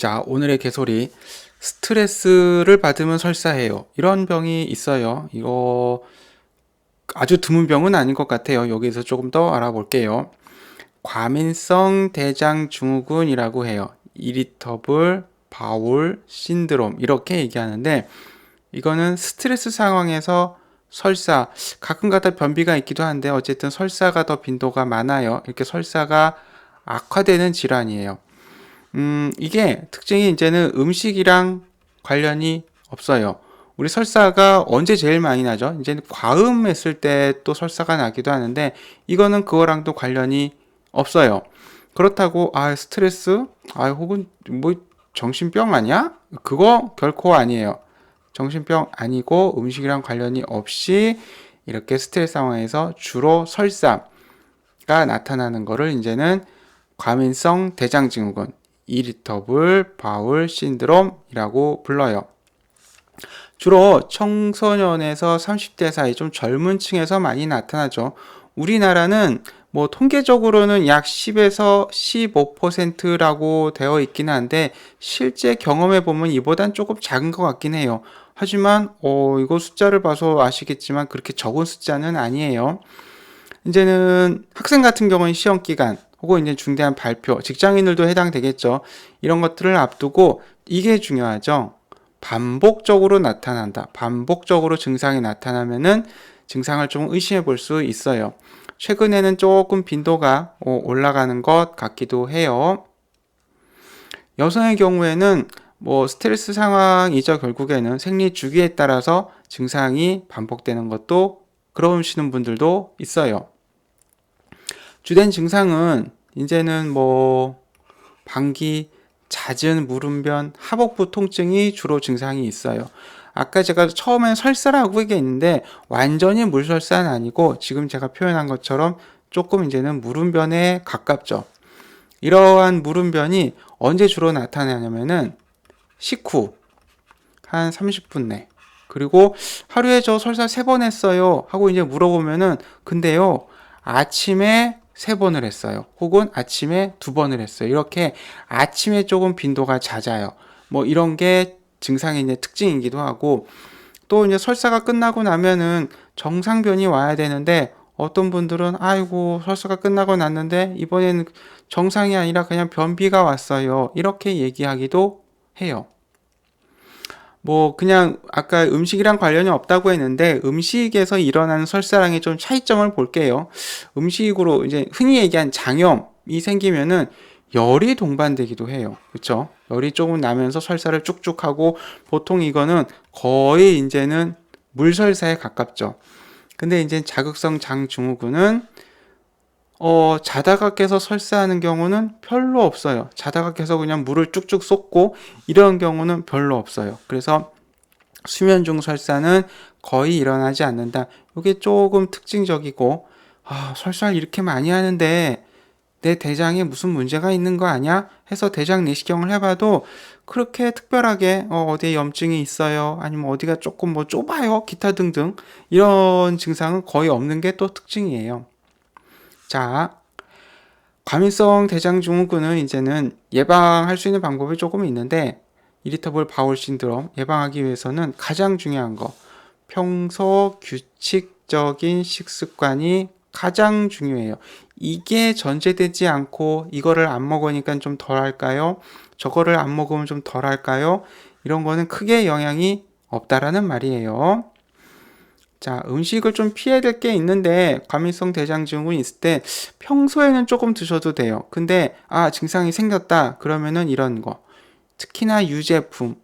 자, 오늘의 개소리. 스트레스를 받으면 설사해요. 이런 병이 있어요. 이거 아주 드문 병은 아닌 것 같아요. 여기서 조금 더 알아볼게요. 과민성 대장증후군이라고 해요. 이리터블 바울 신드롬 이렇게 얘기하는데, 이거는 스트레스 상황에서 설사, 가끔가다 변비가 있기도 한데 어쨌든 설사가 더 빈도가 많아요. 이렇게 설사가 악화되는 질환이에요. 이게 특징이 이제는 음식이랑 관련이 없어요. 우리 설사가 언제 제일 많이 나죠? 이제는 과음했을 때 또 설사가 나기도 하는데, 이거는 그거랑도 관련이 없어요. 그렇다고 스트레스, 혹은 뭐 정신병 아니야? 그거 결코 아니에요. 정신병 아니고 음식이랑 관련이 없이 이렇게 스트레스 상황에서 주로 설사가 나타나는 거를 이제는 과민성 대장증후군, 이리터블 바울 신드롬이라고 불러요. 주로 청소년에서 30대 사이 좀 젊은 층에서 많이 나타나죠. 우리나라는 뭐 통계적으로는 약 10에서 15%라고 되어 있긴 한데, 실제 경험해 보면 이보단 조금 작은 것 같긴 해요. 하지만 이거 숫자를 봐서 아시겠지만 그렇게 적은 숫자는 아니에요. 이제는 학생 같은 경우는 시험 기간 혹은 이제 중대한 발표, 직장인들도 해당되겠죠. 이런 것들을 앞두고 이게 중요하죠. 반복적으로 나타난다. 반복적으로 증상이 나타나면은 증상을 좀 의심해 볼 수 있어요. 최근에는 조금 빈도가 올라가는 것 같기도 해요. 여성의 경우에는 뭐 스트레스 상황이죠. 결국에는 생리 주기에 따라서 증상이 반복되는 것도, 그러시는 분들도 있어요. 주된 증상은 이제는 뭐 방기, 잦은 물음변, 하복부 통증이 주로 증상이 있어요. 아까 제가 처음에 설사라고 얘기했는데 완전히 물설사는 아니고, 지금 제가 표현한 것처럼 조금 이제는 물음변에 가깝죠. 이러한 물음변이 언제 주로 나타나냐면은 식후 한 30분 내, 그리고 하루에 저 설사 3번 했어요 하고 이제 물어보면은, 근데요 아침에 3번을 했어요, 혹은 아침에 2번을 했어요. 이렇게 아침에 조금 빈도가 잦아요. 뭐 이런 게 증상의 이제 특징이기도 하고, 또 이제 설사가 끝나고 나면은 정상변이 와야 되는데, 어떤 분들은 아이고 설사가 끝나고 났는데 이번에는 정상이 아니라 그냥 변비가 왔어요, 이렇게 얘기하기도 해요. 뭐 그냥 아까 음식이랑 관련이 없다고 했는데, 음식에서 일어나는 설사랑의 좀 차이점을 볼게요. 음식으로 이제 흔히 얘기한 장염이 생기면은 열이 동반되기도 해요. 그렇죠? 열이 조금 나면서 설사를 쭉쭉 하고, 보통 이거는 거의 이제는 물설사에 가깝죠. 근데 이제 자극성 장증후군은 자다가 깨서 설사하는 경우는 별로 없어요. 자다가 깨서 그냥 물을 쭉쭉 쏟고 이런 경우는 별로 없어요. 그래서 수면 중 설사는 거의 일어나지 않는다. 이게 조금 특징적이고, 설사를 이렇게 많이 하는데 내 대장에 무슨 문제가 있는 거 아니야? 해서 대장 내시경을 해봐도 그렇게 특별하게 어디에 염증이 있어요, 아니면 어디가 조금 뭐 좁아요, 기타 등등 이런 증상은 거의 없는 게 또 특징이에요. 자, 과민성 대장증후군은 이제는 예방할 수 있는 방법이 조금 있는데, 이리터블 바울 신드롬 예방하기 위해서는 가장 중요한 거, 평소 규칙적인 식습관이 가장 중요해요. 이게 전제되지 않고 이거를 안 먹으니까 좀 덜 할까요? 저거를 안 먹으면 좀 덜 할까요? 이런 거는 크게 영향이 없다라는 말이에요. 자, 음식을 좀 피해야 될 게 있는데, 과민성 대장증후군이 있을 때 평소에는 조금 드셔도 돼요. 근데 증상이 생겼다 그러면은 이런 거, 특히나 유제품,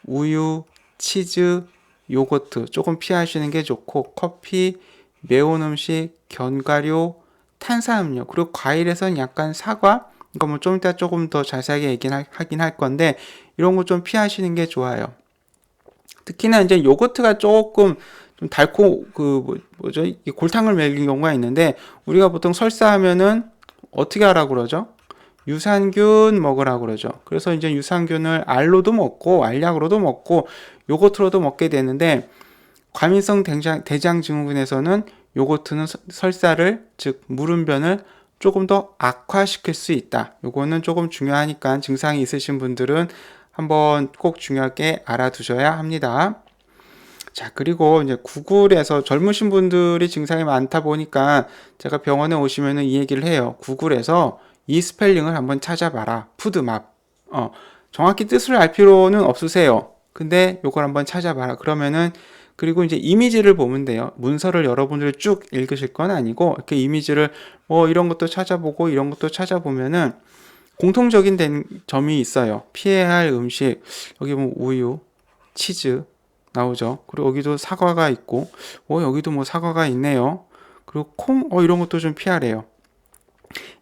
우유, 치즈, 요거트 조금 피하시는 게 좋고, 커피, 매운 음식, 견과류, 탄산음료, 그리고 과일에서는 약간 사과, 이거 뭐 좀 이따 조금 더 자세하게 하긴 할 건데, 이런 거 좀 피하시는 게 좋아요. 특히나 이제 요거트가 조금 좀 뭐죠? 골탕을 먹이는 경우가 있는데, 우리가 보통 설사하면은 어떻게 하라고 그러죠? 유산균 먹으라고 그러죠. 그래서 이제 유산균을 알로도 먹고 알약으로도 먹고 요거트로도 먹게 되는데, 과민성 대장증후군에서는 요거트는 설사를, 즉 물음변을 조금 더 악화시킬 수 있다. 요거는 조금 중요하니까 증상이 있으신 분들은 한번 꼭 중요하게 알아두셔야 합니다. 자, 그리고 이제 구글에서 젊으신 분들이 증상이 많다 보니까 제가 병원에 오시면은 이 얘기를 해요. 구글에서 이 스펠링을 한번 찾아봐라. 푸드맙. 정확히 뜻을 알 필요는 없으세요. 근데 요걸 한번 찾아봐라. 그러면은 그리고 이제 이미지를 보면 돼요. 문서를 여러분들이 쭉 읽으실 건 아니고 이렇게 이미지를 이런 것도 찾아보고 이런 것도 찾아보면은 공통적인 점이 있어요. 피해야 할 음식. 여기 보면 우유, 치즈 나오죠. 그리고 여기도 사과가 있고, 여기도 뭐 사과가 있네요. 그리고 콩, 이런 것도 좀 피하래요.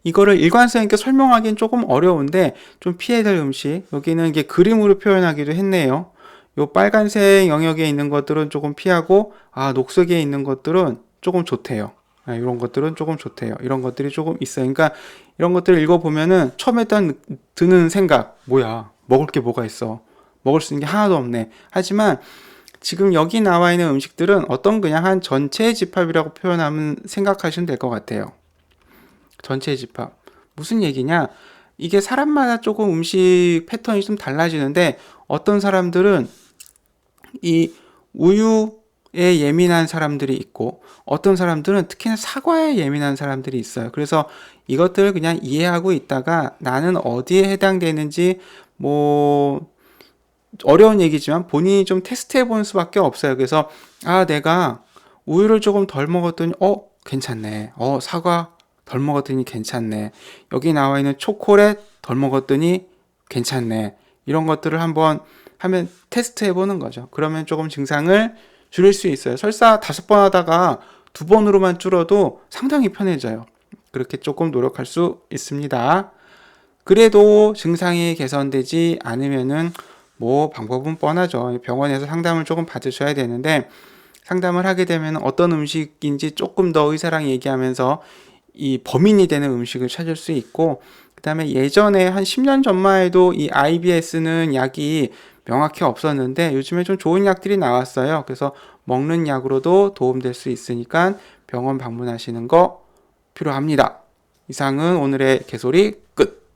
이거를 일관성 있게 설명하기는 조금 어려운데, 좀 피해야 될 음식. 여기는 이게 그림으로 표현하기도 했네요. 요 빨간색 영역에 있는 것들은 조금 피하고, 녹색에 있는 것들은 조금 좋대요. 이런 것들은 조금 좋대요. 이런 것들이 조금 있어요. 그러니까 이런 것들을 읽어보면은 처음에 드는 생각, 뭐야, 먹을 게 뭐가 있어. 먹을 수 있는 게 하나도 없네. 하지만 지금 여기 나와 있는 음식들은 어떤 그냥 한 전체의 집합이라고 표현하면 생각하시면 될 것 같아요. 전체의 집합. 무슨 얘기냐? 이게 사람마다 조금 음식 패턴이 좀 달라지는데 어떤 사람들은 이 우유에 예민한 사람들이 있고 어떤 사람들은 특히나 사과에 예민한 사람들이 있어요. 그래서 이것들을 그냥 이해하고 있다가 나는 어디에 해당되는지 뭐 어려운 얘기지만 본인이 좀 테스트 해보는 수밖에 없어요. 그래서 내가 우유를 조금 덜 먹었더니 괜찮네. 사과 덜 먹었더니 괜찮네. 여기 나와 있는 초콜릿 덜 먹었더니 괜찮네. 이런 것들을 한번 하면 테스트 해보는 거죠. 그러면 조금 증상을 줄일 수 있어요. 설사 5번 하다가 2번으로만 줄어도 상당히 편해져요. 그렇게 조금 노력할 수 있습니다. 그래도 증상이 개선되지 않으면은 뭐 방법은 뻔하죠. 병원에서 상담을 조금 받으셔야 되는데 상담을 하게 되면 어떤 음식인지 조금 더 의사랑 얘기하면서 이 범인이 되는 음식을 찾을 수 있고 그 다음에 예전에 한 10년 전만 해도 이 IBS는 약이 명확히 없었는데 요즘에 좀 좋은 약들이 나왔어요. 그래서 먹는 약으로도 도움될 수 있으니까 병원 방문하시는 거 필요합니다. 이상은 오늘의 개소리 끝.